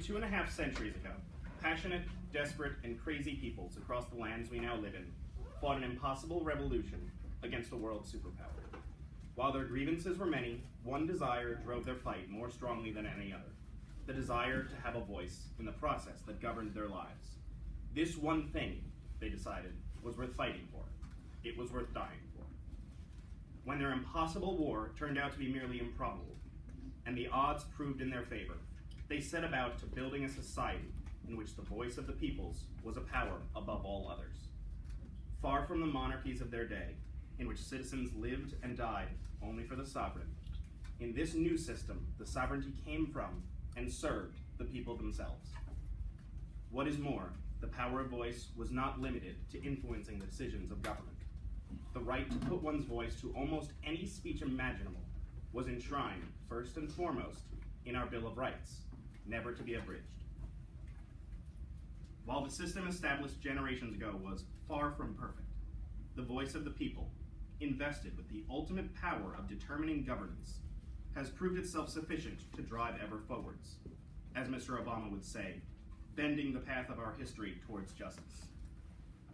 2.5 centuries ago, passionate, desperate, and crazy peoples across the lands we now live in fought an impossible revolution against a world superpower. While their grievances were many, one desire drove their fight more strongly than any other: the desire to have a voice in the process that governed their lives. This one thing, they decided, was worth fighting for. It was worth dying for. When their impossible war turned out to be merely improbable, and the odds proved in their favor, they set about to building a society in which the voice of the peoples was a power above all others. Far from the monarchies of their day, in which citizens lived and died only for the sovereign, in this new system, the sovereignty came from and served the people themselves. What is more, the power of voice was not limited to influencing the decisions of government. The right to put one's voice to almost any speech imaginable was enshrined, first and foremost, in our Bill of Rights, never to be abridged. While the system established generations ago was far from perfect, the voice of the people, invested with the ultimate power of determining governance, has proved itself sufficient to drive ever forwards, as Mr. Obama would say, bending the path of our history towards justice.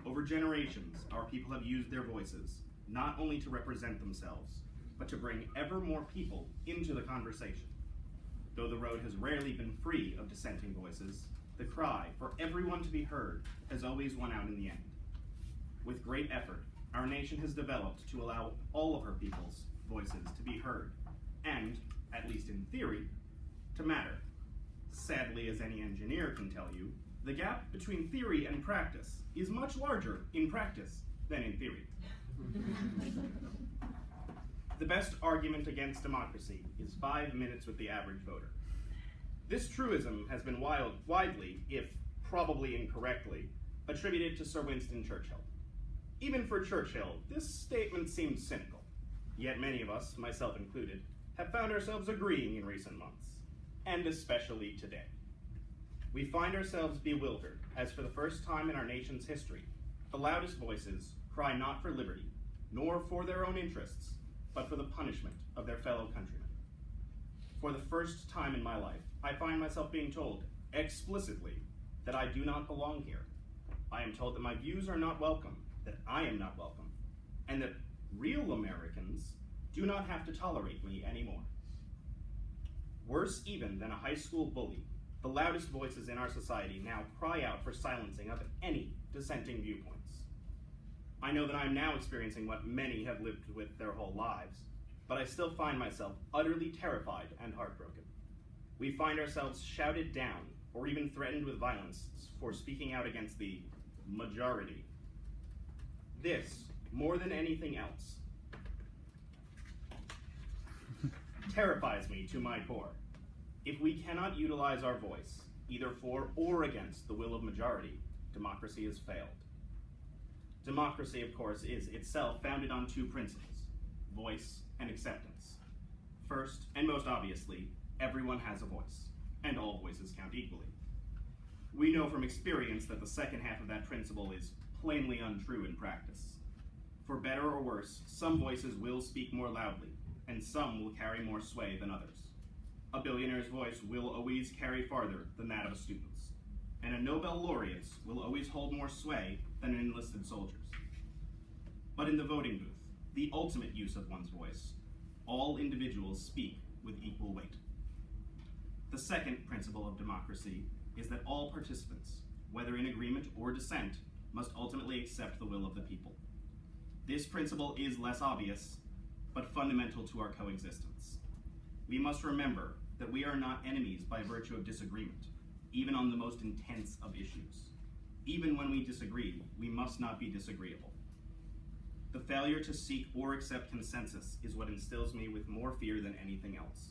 Over generations, our people have used their voices, not only to represent themselves, but to bring ever more people into the conversation. Though the road has rarely been free of dissenting voices, the cry for everyone to be heard has always won out in the end. With great effort, our nation has developed to allow all of her people's voices to be heard, and, at least in theory, to matter. Sadly, as any engineer can tell you, the gap between theory and practice is much larger in practice than in theory. The best argument against democracy is 5 minutes with the average voter. This truism has been widely, if probably incorrectly, attributed to Sir Winston Churchill. Even for Churchill, this statement seemed cynical, yet many of us, myself included, have found ourselves agreeing in recent months, and especially today. We find ourselves bewildered, as for the first time in our nation's history, the loudest voices cry not for liberty, nor for their own interests, but for the punishment of their fellow countrymen. For the first time in my life, I find myself being told explicitly that I do not belong here. I am told that my views are not welcome, that I am not welcome, and that real Americans do not have to tolerate me anymore. Worse even than a high school bully, the loudest voices in our society now cry out for silencing of any dissenting viewpoints. I know that I am now experiencing what many have lived with their whole lives, but I still find myself utterly terrified and heartbroken. We find ourselves shouted down or even threatened with violence for speaking out against the majority. This, more than anything else, terrifies me to my core. If we cannot utilize our voice, either for or against the will of majority, democracy has failed. Democracy, of course, is itself founded on 2 principles: voice and acceptance. First, and most obviously, everyone has a voice, and all voices count equally. We know from experience that the second half of that principle is plainly untrue in practice. For better or worse, some voices will speak more loudly, and some will carry more sway than others. A billionaire's voice will always carry farther than that of a student's, and a Nobel laureate's will always hold more sway than an enlisted soldier's. But in the voting booth, the ultimate use of one's voice, all individuals speak with equal weight. The second principle of democracy is that all participants, whether in agreement or dissent, must ultimately accept the will of the people. This principle is less obvious, but fundamental to our coexistence. We must remember that we are not enemies by virtue of disagreement, even on the most intense of issues. Even when we disagree, we must not be disagreeable. The failure to seek or accept consensus is what instills me with more fear than anything else.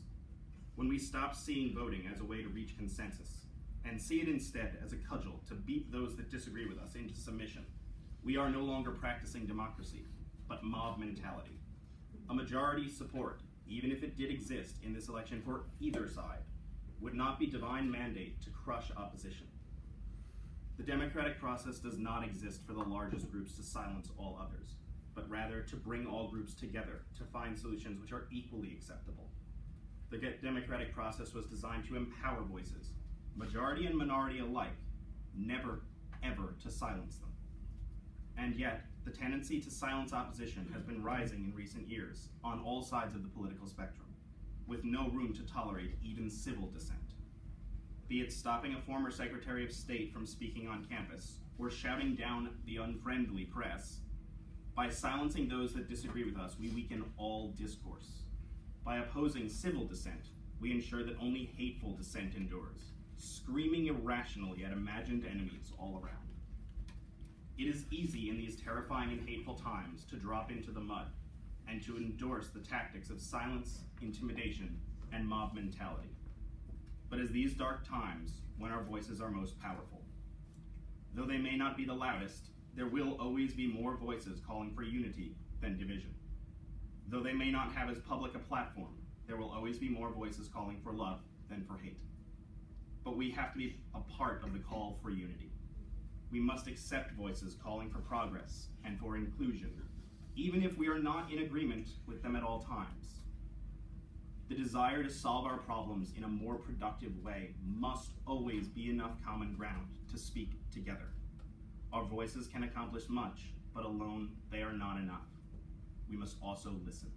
When we stop seeing voting as a way to reach consensus, and see it instead as a cudgel to beat those that disagree with us into submission, we are no longer practicing democracy, but mob mentality. A majority support, even if it did exist in this election for either side, would not be divine mandate to crush opposition. The democratic process does not exist for the largest groups to silence all others, but rather to bring all groups together to find solutions which are equally acceptable. The democratic process was designed to empower voices, majority and minority alike, never, ever to silence them. And yet, the tendency to silence opposition has been rising in recent years on all sides of the political spectrum, with no room to tolerate even civil dissent. Be it stopping a former Secretary of State from speaking on campus, or shouting down the unfriendly press, by silencing those that disagree with us, we weaken all discourse. By opposing civil dissent, we ensure that only hateful dissent endures, screaming irrationally at imagined enemies all around. It is easy in these terrifying and hateful times to drop into the mud and to endorse the tactics of silence, intimidation, and mob mentality. But as these dark times, when our voices are most powerful. Though they may not be the loudest, there will always be more voices calling for unity than division. Though they may not have as public a platform, there will always be more voices calling for love than for hate. But we have to be a part of the call for unity. We must accept voices calling for progress and for inclusion, even if we are not in agreement with them at all times. The desire to solve our problems in a more productive way must always be enough common ground to speak together. Our voices can accomplish much, but alone they are not enough. We must also listen.